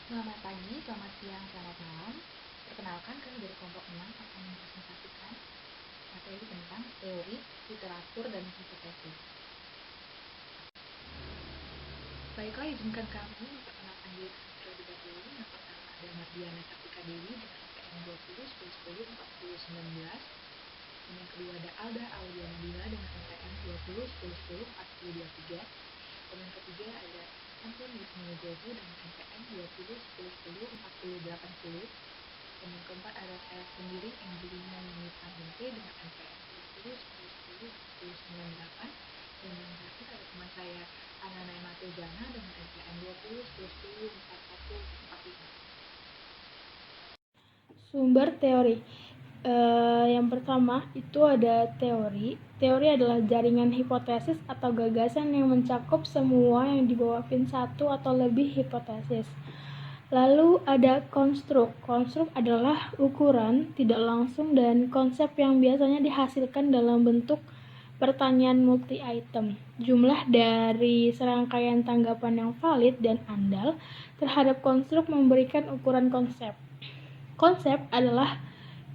Selamat pagi, selamat siang, selamat malam. Perkenalkan, kami dari kelompok 6 akan mempresentasikan materi tentang teori, literatur, dan hipotesis. Baiklah, izinkan kami memperkenalkan diri terlebih dahulu. Yang pertama ada Mardiana Kartika Dewi dengan IPN 20 10 10 40 19. Dan yang kedua ada Alda Auliana Dila dengan IPN 20 10 10 40 23. Dan yang ketiga ada Anton Wisnugogo dengan IPN 20 10 10 40 80. Dan yang keempat ada saya sendiri, Angelina Yunita Mente dengan IPN 20 10 10 40 98. Dan yang terakhir ada teman saya Anana Ematezana dengan IPN 20 10 10 41 45. Sumber teori. Yang pertama itu ada teori. Teori adalah jaringan hipotesis atau gagasan yang mencakup semua yang di bawah satu atau lebih hipotesis. Lalu ada konstruk. Konstruk adalah ukuran tidak langsung dan konsep yang biasanya dihasilkan dalam bentuk pertanyaan multi-item. Jumlah dari serangkaian tanggapan yang valid dan andal terhadap konstruk memberikan ukuran konsep. Konsep adalah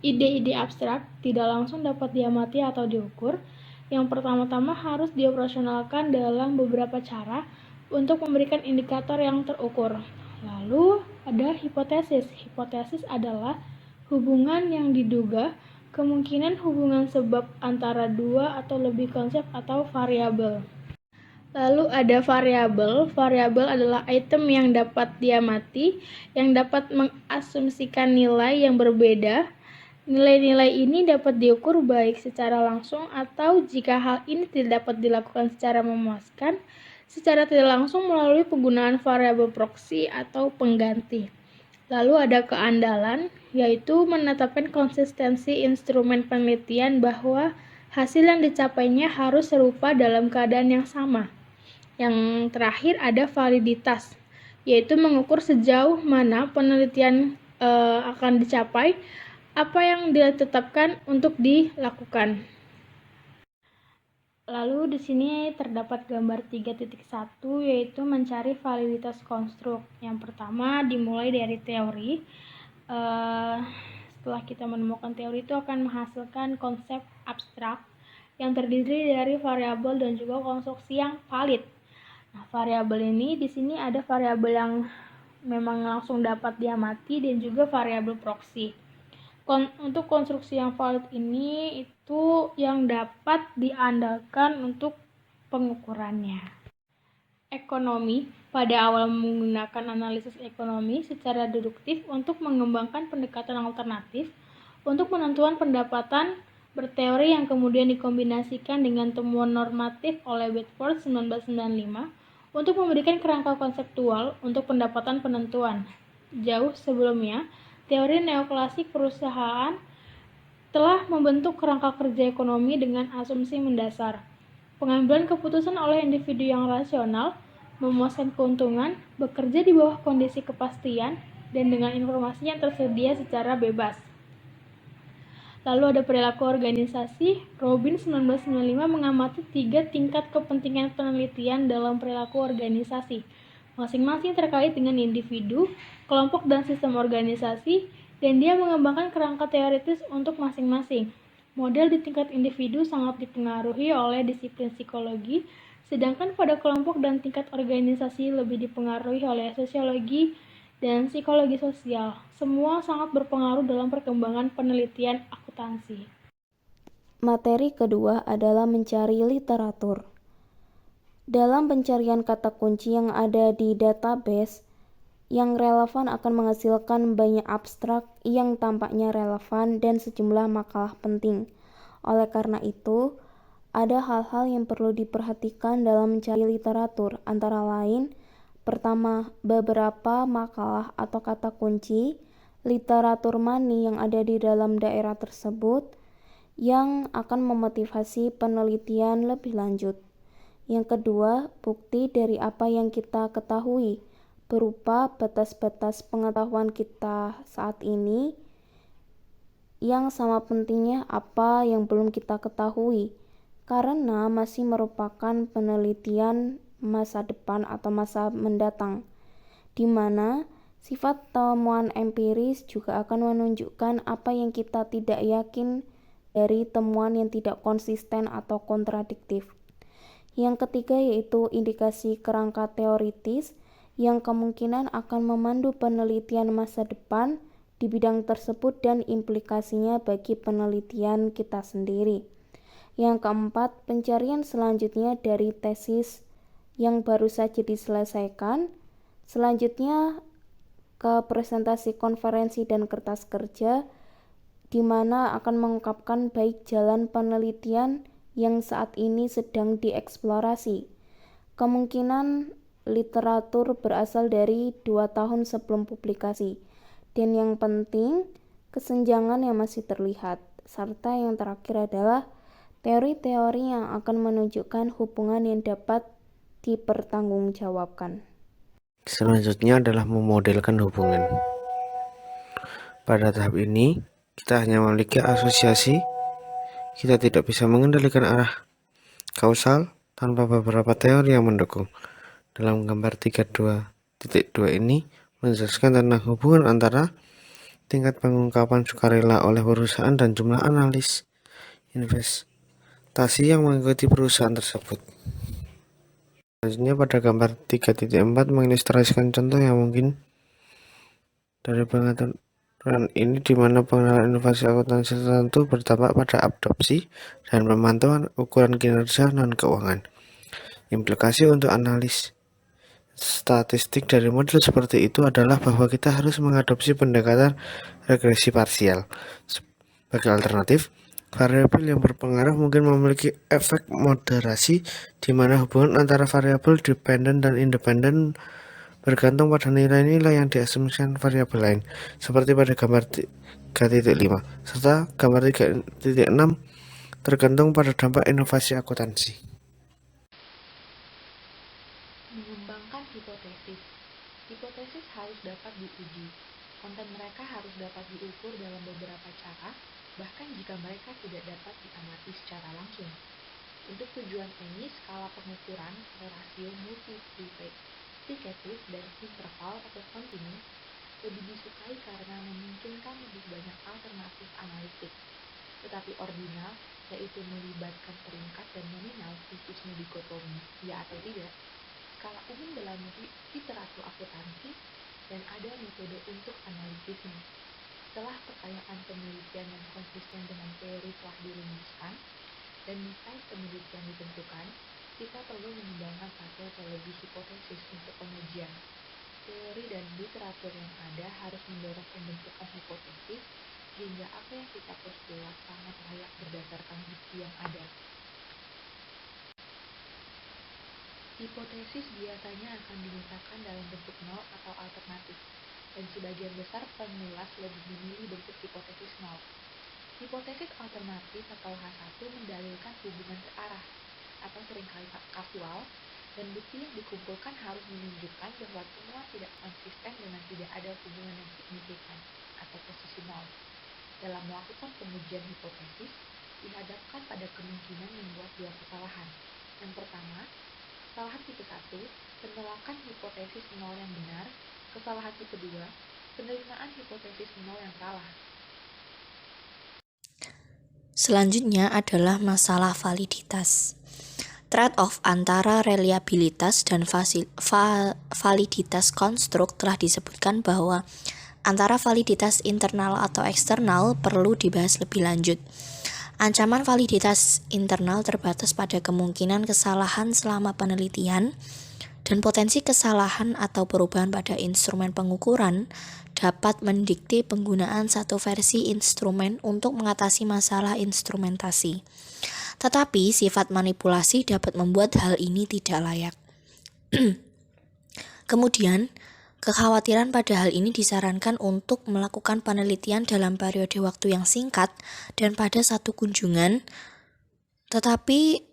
ide-ide abstrak, tidak langsung dapat diamati atau diukur. Yang pertama-tama harus dioperasionalkan dalam beberapa cara untuk memberikan indikator yang terukur. Lalu ada hipotesis. Hipotesis adalah hubungan yang diduga, kemungkinan hubungan sebab antara dua atau lebih konsep atau variabel. Lalu ada variabel. Variabel adalah item yang dapat diamati, yang dapat mengasumsikan nilai yang berbeda. Nilai-nilai ini dapat diukur baik secara langsung atau jika hal ini tidak dapat dilakukan secara memuaskan, secara tidak langsung melalui penggunaan variabel proksi atau pengganti. Lalu ada keandalan, yaitu menetapkan konsistensi instrumen penelitian bahwa hasil yang dicapainya harus serupa dalam keadaan yang sama. Yang terakhir ada validitas, yaitu mengukur sejauh mana penelitian akan dicapai, apa yang ditetapkan untuk dilakukan. Lalu di sini terdapat gambar 3.1 yaitu mencari validitas konstruk. Yang pertama dimulai dari teori. Setelah kita menemukan teori itu akan menghasilkan konsep abstrak yang terdiri dari variabel dan juga konstruksi yang valid. Nah, variabel ini di sini ada variabel yang memang langsung dapat diamati dan juga variabel proksi. Untuk konstruksi yang valid ini itu yang dapat diandalkan untuk pengukurannya. Ekonomi pada awal menggunakan analisis ekonomi secara deduktif untuk mengembangkan pendekatan alternatif untuk penentuan pendapatan berteori yang kemudian dikombinasikan dengan temuan normatif oleh Bedford 1995 untuk memberikan kerangka konseptual untuk pendapatan penentuan. Jauh sebelumnya, teori neoklasik perusahaan telah membentuk kerangka kerja ekonomi dengan asumsi mendasar. Pengambilan keputusan oleh individu yang rasional, memuaskan keuntungan, bekerja di bawah kondisi kepastian, dan dengan informasi yang tersedia secara bebas. Lalu ada perilaku organisasi. Robin 1995 mengamati 3 tingkat kepentingan penelitian dalam perilaku organisasi, masing-masing terkait dengan individu, kelompok dan sistem organisasi, dan dia mengembangkan kerangka teoritis untuk masing-masing. Model di tingkat individu sangat dipengaruhi oleh disiplin psikologi, sedangkan pada kelompok dan tingkat organisasi lebih dipengaruhi oleh sosiologi dan psikologi sosial. Semua sangat berpengaruh dalam perkembangan penelitian akuntansi. Materi kedua adalah mencari literatur. Dalam pencarian kata kunci yang ada di database, yang relevan akan menghasilkan banyak abstrak yang tampaknya relevan dan sejumlah makalah penting. Oleh karena itu, ada hal-hal yang perlu diperhatikan dalam mencari literatur, antara lain, pertama, beberapa makalah atau kata kunci, literatur money yang ada di dalam daerah tersebut, yang akan memotivasi penelitian lebih lanjut. Yang kedua, bukti dari apa yang kita ketahui, berupa batas-batas pengetahuan kita saat ini, yang sama pentingnya apa yang belum kita ketahui, karena masih merupakan penelitian masa depan atau masa mendatang, di mana Sifat temuan empiris juga akan menunjukkan apa yang kita tidak yakin dari temuan yang tidak konsisten atau kontradiktif. Yang ketiga yaitu indikasi kerangka teoritis yang kemungkinan akan memandu penelitian masa depan di bidang tersebut dan implikasinya bagi penelitian kita sendiri. Yang keempat, pencarian selanjutnya dari tesis yang baru saja diselesaikan. Selanjutnya ke presentasi konferensi dan kertas kerja, di mana akan mengungkapkan baik jalan penelitian yang saat ini sedang dieksplorasi. Kemungkinan literatur berasal dari 2 tahun sebelum publikasi. Dan yang penting, kesenjangan yang masih terlihat. Serta yang terakhir adalah teori-teori yang akan menunjukkan hubungan yang dapat dipertanggungjawabkan. Selanjutnya adalah memodelkan hubungan. Pada tahap ini, kita hanya memiliki asosiasi. Kita tidak bisa mengendalikan arah kausal tanpa beberapa teori yang mendukung. Dalam gambar 32.2 ini menjelaskan tentang hubungan antara tingkat pengungkapan sukarela oleh perusahaan dan jumlah analis investasi yang mengikuti perusahaan tersebut. Selanjutnya pada gambar 3.4 mengilustrasikan contoh yang mungkin dari pengaturan ini, di mana pengenalan inovasi akuntansi tertentu berdampak pada adopsi dan pemantauan ukuran kinerja non-keuangan. Implikasi untuk analis statistik dari model seperti itu adalah bahwa kita harus mengadopsi pendekatan regresi parsial. Sebagai alternatif, variabel yang berpengaruh mungkin memiliki efek moderasi, di mana hubungan antara variabel dependen dan independen bergantung pada nilai-nilai yang diasumsikan variabel lain, seperti pada gambar 3.5, serta gambar 3.6 tergantung pada dampak inovasi akuntansi. Mengembangkan hipotesis. Hipotesis harus dapat diuji. Konten mereka harus dapat diukur dalam beberapa cara, bahkan jika mereka tidak dapat diamati secara langsung. Untuk tujuan ini, skala pengukuran atau rasio multiplikatif dan interval atau kontinu lebih disukai karena memungkinkan lebih banyak alternatif analitik. Tetapi ordinal, yaitu melibatkan peringkat dan nominal khususnya dikotomi, ya atau tidak, skala umum dalam literatur akuntansi, dan ada metode untuk analisisnya. Setelah pertanyaan penelitian yang konsisten dengan teori telah dirumuskan dan desain penelitian ditentukan, kita perlu mengembangkan satu atau lebih hipotesis untuk pengujian. Teori dan literatur yang ada harus mendorong pembentukan hipotesis, sehingga apa yang kita postulat sangat layak berdasarkan bukti yang ada. Hipotesis biasanya akan dinyatakan dalam bentuk nol atau alternatif, dan sebagian besar pengulas lebih memilih bentuk hipotesis nol. Hipotesis alternatif atau H1 mendalilkan hubungan searah, atau seringkali kasual, dan bukti yang dikumpulkan harus menunjukkan bahwa semua tidak konsisten dengan tidak ada hubungan yang signifikan, atau posisi nol. Dalam melakukan pengujian hipotesis, dihadapkan pada kemungkinan membuat dua kesalahan. Yang pertama, kesalahan tipe 1, penolakan hipotesis nol yang benar. Kesalahan tipe 2, penerimaan hipotesis nol yang salah. Selanjutnya adalah masalah validitas. Trade-off antara reliabilitas dan validitas konstruk telah disebutkan bahwa antara validitas internal atau eksternal perlu dibahas lebih lanjut. Ancaman validitas internal terbatas pada kemungkinan kesalahan selama penelitian, dan potensi kesalahan atau perubahan pada instrumen pengukuran dapat mendikte penggunaan satu versi instrumen untuk mengatasi masalah instrumentasi. Tetapi sifat manipulasi dapat membuat hal ini tidak layak. Kemudian, kekhawatiran pada hal ini disarankan untuk melakukan penelitian dalam periode waktu yang singkat dan pada satu kunjungan. Tetapi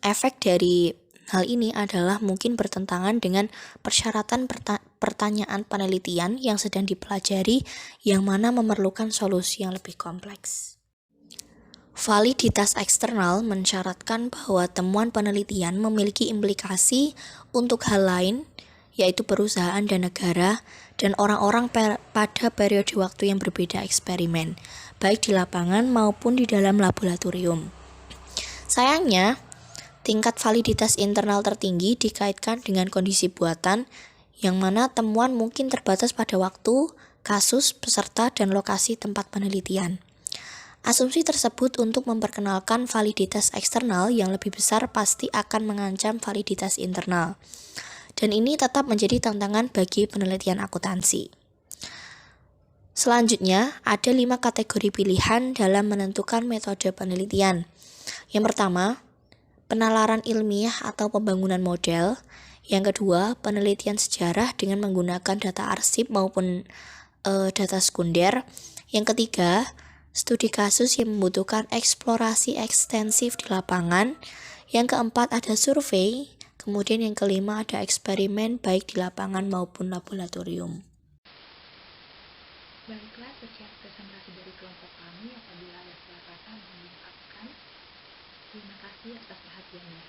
efek dari hal ini adalah mungkin bertentangan dengan persyaratan pertanyaan penelitian yang sedang dipelajari, yang mana memerlukan solusi yang lebih kompleks. Validitas eksternal mensyaratkan bahwa temuan penelitian memiliki implikasi untuk hal lain yaitu perusahaan dan negara, dan orang-orang pada periode waktu yang berbeda eksperimen, baik di lapangan maupun di dalam laboratorium. Sayangnya, tingkat validitas internal tertinggi dikaitkan dengan kondisi buatan, yang mana temuan mungkin terbatas pada waktu, kasus, peserta, dan lokasi tempat penelitian. Asumsi tersebut untuk memperkenalkan validitas eksternal yang lebih besar pasti akan mengancam validitas internal. Dan ini tetap menjadi tantangan bagi penelitian akuntansi. Selanjutnya, ada 5 kategori pilihan dalam menentukan metode penelitian. Yang pertama, penalaran ilmiah atau pembangunan model. Yang kedua, penelitian sejarah dengan menggunakan data arsip maupun data sekunder. Yang ketiga, studi kasus yang membutuhkan eksplorasi ekstensif di lapangan. Yang keempat ada survei. Kemudian yang kelima ada eksperimen baik di lapangan maupun laboratorium. Baiklah, sekian presentasi dari kelompok kami. Apabila ada salah kata mohon dimaafkan. Terima kasih atas perhatiannya.